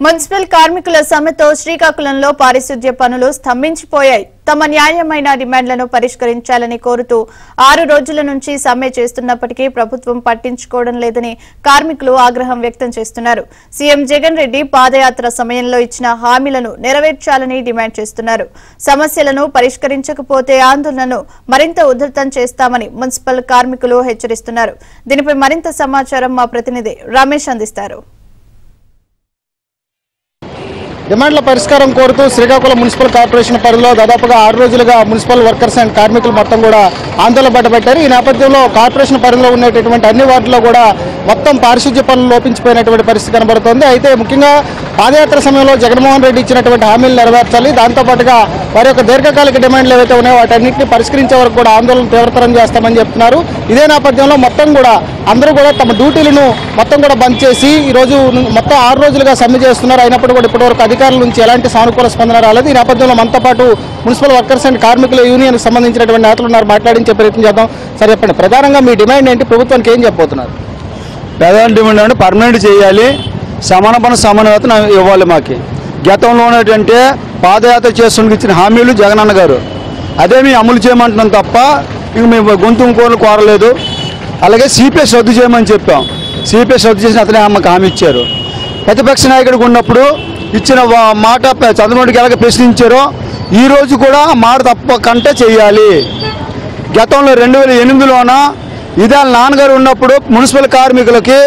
Municipal కార్మికుల సమ్మెతో శ్రీకాకుళంలో పారిశుధ్య పనులు స్తంభించిపోయాయి. తమ న్యాయమైన డిమాండ్లను పరిష్కరించాలని కోరుతూ 6 రోజుల నుంచి సమ్మె చేస్తున్నప్పటికీ ప్రభుత్వం పట్టించుకోవడం లేదని కార్మికులు ఆగ్రహం వ్యక్తం చేస్తున్నారు. సీఎం జగన్ రెడ్డి పాదయాత్ర సమయంలో ఇచ్చిన హామీలను నెరవేర్చాలని డిమాండ్ చేస్తున్నారు. సమస్యలను పరిష్కరించకపోతే ఆందోళనను మరింత ఉధృతం చేస్తామని మున్సిపల్ కార్మికులు హెచ్చరిస్తున్నారు. దీనిపై మరింత సమాచారం మా ప్రతినిధి రమేష్ అందిస్తారు. డిమాండ్ల పరిష్కారం కోరుతూ శ్రీకాకుళం మున్సిపల్ కార్పొరేషన్ పరిధిలో దాదాపుగా 6 రోజులుగా మున్సిపల్ వర్కర్స్ అండ్ కార్మికులు మొత్తం కూడా ఆందోళన పట్టబట్టారు. ఈ నేపథ్యంలో కార్పొరేషన్ పరిధిలో ఉండేటటువంటి అన్ని వార్డుల్లో కూడా మొత్తం పారిశుధ్య పనులు లోపించిపోయినటువంటి పరిస్థితి కనబడుతోంది. అయితే ముఖ్యంగా పాదయాత్ర సమయంలో జగన్మోహన్ రెడ్డి ఇచ్చినటువంటి హామీలు నెరవేర్చాలి, దాంతోపాటుగా వారి యొక్క దీర్ఘకాలిక డిమాండ్లు ఏవైతే ఉన్నాయో వాటన్నింటినీ పరిష్కరించే వరకు కూడా ఆందోళన తీవ్రతరం చేస్తామని చెప్తున్నారు. ఇదే నేపథ్యంలో మొత్తం కూడా అందరూ కూడా తమ డ్యూటీలను మొత్తం కూడా బంద్ చేసి ఈరోజు మొత్తం 6 రోజులుగా సమ్మె చేస్తున్నారు. అయినప్పుడు కూడా ఇప్పటివరకు అధికారుల నుంచి ఎలాంటి సానుకూల స్పందన రాలేదు. ఈ నేపథ్యంలో మనతో పాటు మున్సిపల్ వర్కర్స్ అండ్ కార్మికుల యూనియన్కి సంబంధించినటువంటి నేతలు ఉన్నారు, మాట్లాడించే ప్రయత్నం చేద్దాం. సరే చెప్పండి, ప్రధానంగా మీ డిమాండ్ ఏంటి, ప్రభుత్వానికి ఏం చెప్పబోతున్నారు? ప్రధాన డిమాండ్ అంటే పర్మనెంట్ చేయాలి, సమాన పని సమాన వేతన ఇవ్వాలి. మాకు గతంలో ఉన్నటువంటి పాదయాత్ర చేస్తున్న ఇచ్చిన హామీలు జగనన్న గారు అదే మేము అమలు చేయమంటున్నాం తప్ప ఇంక మేము గొంతు కోళ్ళు కోరలేదు. అలాగే సిపిఎస్ రద్దు చేయమని చెప్పాం, సిపిఎస్ రద్దు చేసిన అతనే మాకు హామీ ఇచ్చారు. ప్రతిపక్ష నాయకుడికి ఉన్నప్పుడు ఇచ్చిన మాట చంద్రబాబుకి ఎలాగ ప్రశ్నించారో ఈరోజు కూడా మాట తప్పకంటే చేయాలి. గతంలో 2008లోన ఇదే నాన్నగారు ఉన్నప్పుడు మున్సిపల్ కార్మికులకి,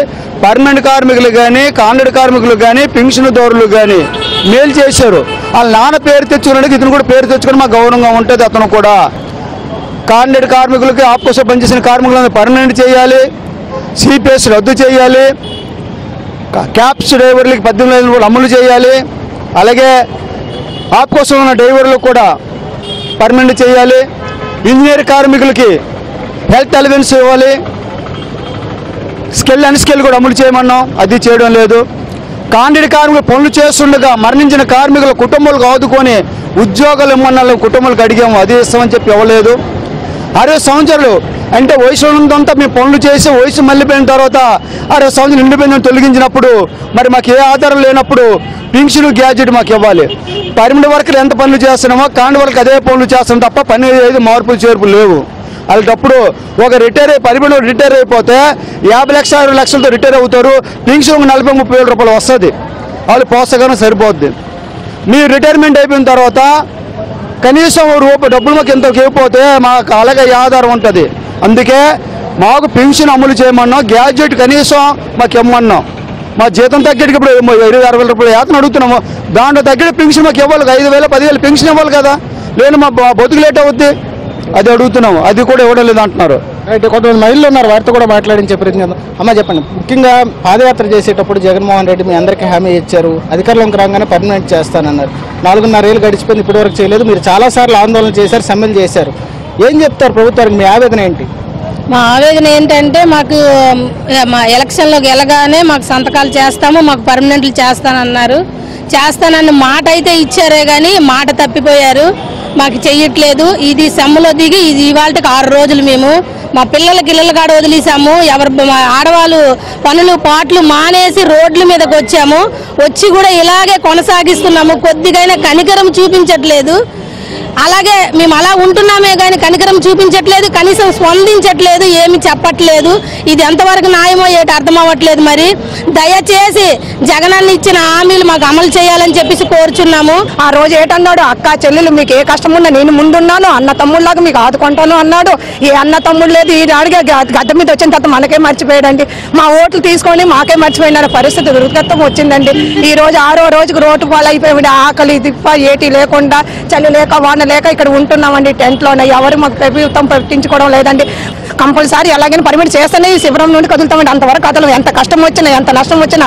పర్మనెంట్ కార్మికులు కానీ, కాంట్రాక్ట్ కార్మికులు కానీ, పెన్షన్దారులు కానీ మేలు చేశారు. వాళ్ళ నాన్న పేరు తెచ్చుకున్నాడు, ఇతను కూడా పేరు తెచ్చుకొని మాకు గౌరవంగా ఉంటుంది. అతను కూడా కాంట్రాక్ట్ కార్మికులకి ఆఫ్కోసం పనిచేసిన కార్మికులను పర్మనెంట్ చేయాలి, సిపిఎస్ రద్దు చేయాలి, క్యాబ్స్ డ్రైవర్లకి 18 కూడా అమలు చేయాలి, అలాగే ఆఫ్కోసం ఉన్న డ్రైవర్లకు కూడా పర్మనెంట్ చేయాలి, ఇంజనీర్ కార్మికులకి హెల్త్ అలవెన్స్ ఇవ్వాలి, స్కిల్ అన్స్కిల్ కూడా అమలు చేయమన్నాం, అది చేయడం లేదు. కాంట్రాక్ట్ కార్మికులు పనులు చేస్తుండగా మరణించిన కార్మికుల కుటుంబాలకు ఆదుకొని ఉద్యోగాలు ఇమ్మన్న కుటుంబాలకు అడిగాము, అది ఇస్తామని చెప్పి ఇవ్వలేదు. 60 సంవత్సరాలు అంటే వయసు ఉన్నంతా మేము పనులు చేసి వయసు మళ్ళీపోయిన తర్వాత 60 సంవత్సరాలు ఇండిపెండెంట్ తొలగించినప్పుడు మరి మాకు ఏ ఆధారం లేనప్పుడు పెన్షన్ గ్యాజెట్ మాకు ఇవ్వాలి. పర్మనెంట్ వర్కర్ ఎంత పనులు చేస్తున్నామో కాంట్రాక్ట్ వర్క్ అదే పనులు చేస్తున్నాం తప్ప పని ఏది మార్పులు చేర్పులు లేవు. అలాంటప్పుడు ఒక పర్మనెంట్ రిటైర్ అయిపోతే 50 లక్షలు 60 లక్షలతో రిటైర్ అవుతారు, పెన్షన్ 40-30 వేల రూపాయలు వస్తుంది, వాళ్ళు పోసగానే సరిపోద్ది. మీరు రిటైర్మెంట్ అయిపోయిన తర్వాత కనీసం డబ్బులు మాకు ఎంత ఇవ్వకపోతే మాకు అలాగే ఆధారం ఉంటుంది. అందుకే మాకు పెన్షన్ అమలు చేయమన్నాం, గ్యాజెట్ కనీసం మాకు ఇవ్వమన్నాం. మా జీతం తగ్గట్టుకి ఇప్పుడు 20-60 వేల రూపాయలు వేతనం అడుగుతున్నాము, దాంట్లో తగ్గట్టు పెన్షన్ మాకు ఇవ్వాలి. 5,000-10,000 పెన్షన్ ఇవ్వాలి కదా, లేదు మా బతుకు లేట్ అవుద్ది, అది అడుగుతున్నాము, అది కూడా ఇవ్వడం లేదు అంటున్నారు. అయితే కొంతమంది మహిళలు ఉన్నారు, వారితో కూడా మాట్లాడించే ప్రయత్నం చేద్దాం. అమ్మ చెప్పండి, ముఖ్యంగా పాదయాత్ర చేసేటప్పుడు జగన్మోహన్ రెడ్డి మీ అందరికీ హామీ ఇచ్చారు, అధికారంలోకి రాగానే పర్మనెంట్ చేస్తానన్నారు. 4.5 ఏళ్ళు గడిచిపోయింది, ఇప్పటివరకు చేయలేదు. మీరు చాలాసార్లు ఆందోళన చేశారు, సమ్మెలు చేశారు. ఏం చెప్తారు ప్రభుత్వానికి, మీ ఆవేదన ఏంటి? మా ఆవేదన ఏంటంటే మాకు మా ఎలక్షన్లోకి వెళ్ళగానే మాకు సంతకాలు చేస్తాము, మాకు పర్మనెంట్లు చేస్తానన్నారు. చేస్తానన్న మాట అయితే ఇచ్చారే కానీ మాట తప్పిపోయారు, మాకు చెయ్యట్లేదు. ఇది సమ్మెలో దిగి ఇది ఇవాళకి 6 రోజులు మేము మా పిల్లలకి ఇళ్ళ కాడ వదిలేసాము. ఆడవాళ్ళు పనులు పాటలు మానేసి రోడ్ల మీదకి వచ్చాము, వచ్చి కూడా ఇలాగే కొనసాగిస్తున్నాము. కొద్దిగైనా కనికరం చూపించట్లేదు. అలాగే మేము అలా ఉంటున్నామే కానీ కనికరం చూపించట్లేదు, కనీసం స్పందించట్లేదు, ఏమి చెప్పట్లేదు. ఇది ఎంతవరకు న్యాయమో ఏటి అర్థం అవ్వట్లేదు. మరి దయచేసి జగనన్న ఇచ్చిన హామీలు మాకు అమలు చేయాలని చెప్పేసి కోరుచున్నాము. ఆ రోజు ఏటన్నాడు, అక్క చెల్లెలు మీకు ఏ కష్టం ఉన్నా నేను ముందున్నాను, అన్న తమ్ముళ్ళలాగా మీకు ఆదుకుంటాను అన్నాడు. ఏ అన్న తమ్ముడు లేదు, ఈ అడిగే గడ్డ మీద వచ్చిన తర్వాత మనకే మర్చిపోయాడండి. మా ఓట్లు తీసుకొని మాకే మర్చిపోయిన పరిస్థితి దుర్గత్వం వచ్చిందండి. ఈ రోజు 6వ రోజుకు రోడ్డు పాలైపోయింది, ఆకలి దిప్ప ఏటి లేకుండా, చలి లేక వాన లేక ఇక్కడ ఉంటున్నామండి టెంట్లోనే. ఎవరు మాకు ప్రభుత్వం పట్టించుకోవడం లేదండి. కంపల్సరీ ఎలాగైనా పర్మిట్ చేస్తేనే ఈ శిబిరం నుండి కదులుతామండి. అంతవరకు కదలం, ఎంత కష్టం వచ్చినా ఎంత నష్టం వచ్చినా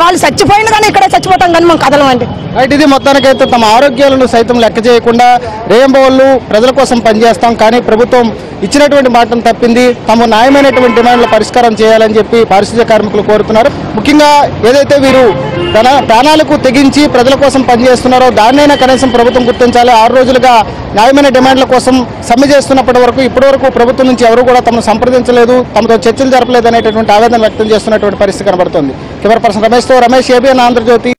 వాళ్ళు చచ్చిపోయినా కానీ ఇక్కడే చచ్చిపోతాం కానీ మనం కదలమండి. రైట్, ఇది మొత్తానికైతే తమ ఆరోగ్యాలను సైతం లెక్క చేయకుండా రేంబోళ్ళు ప్రజల కోసం పనిచేస్తాం, కానీ ప్రభుత్వం ఇచ్చినటువంటి మాటను తప్పింది. తమ న్యాయమైనటువంటి డిమాండ్ల పరిష్కారం చేయాలని చెప్పి పారిశుధ్య కార్మికులు కోరుతున్నారు. ముఖ్యంగా ఏదైతే వీరు ప్రాణాలకు తెగించి ప్రజల కోసం పనిచేస్తున్నారో దాన్నైనా కనీసం ప్రభుత్వం గుర్తించాలి. 6 రోజులుగా న్యాయమైన డిమాండ్ల కోసం సమ్మె చేస్తున్నప్పటి వరకు ఇప్పటివరకు ప్రభుత్వం నుంచి ఎవరు కూడా తమను సంప్రదించలేదు, తమతో చర్చలు జరపలేదు అనేటటువంటి ఆవేదన వ్యక్తం చేస్తున్నటువంటి పరిస్థితి కనబడుతుంది. కెమెరా పర్సన్ రమేష్తో రమేష్, ఏబిఎన్ ఆంధ్రజ్యోతి,